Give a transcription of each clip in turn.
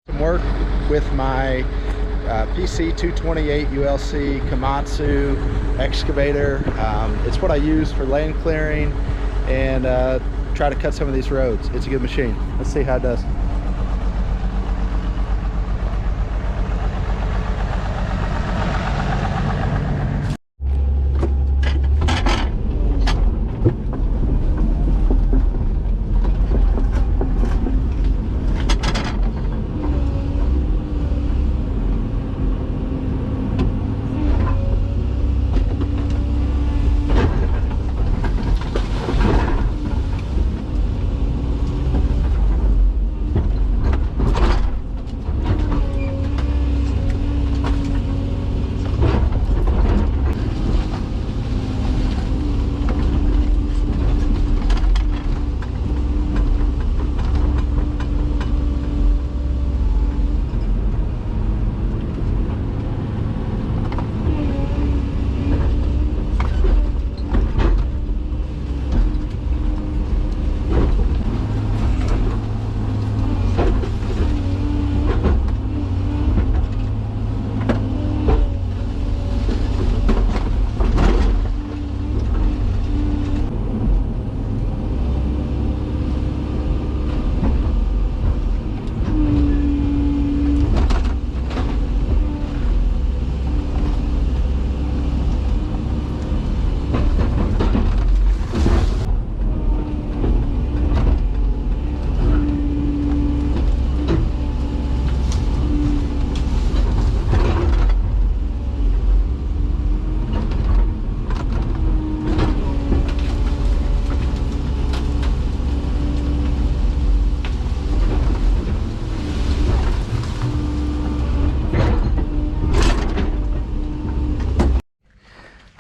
Some work with my PC 228 ULC Komatsu excavator. It's what I use for land clearing and try to cut some of these roads. It's a good machine. Let's see how it does.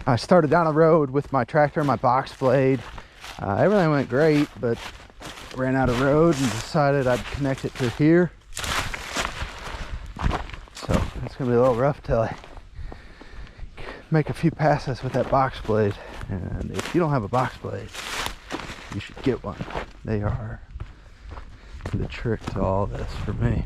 I started down the road with my tractor and my box blade. Everything went great, but ran out of road and decided I'd connect it through here. So it's gonna be a little rough till I make a few passes with that box blade. And if you don't have a box blade, you should get one. They are the trick to all this for me.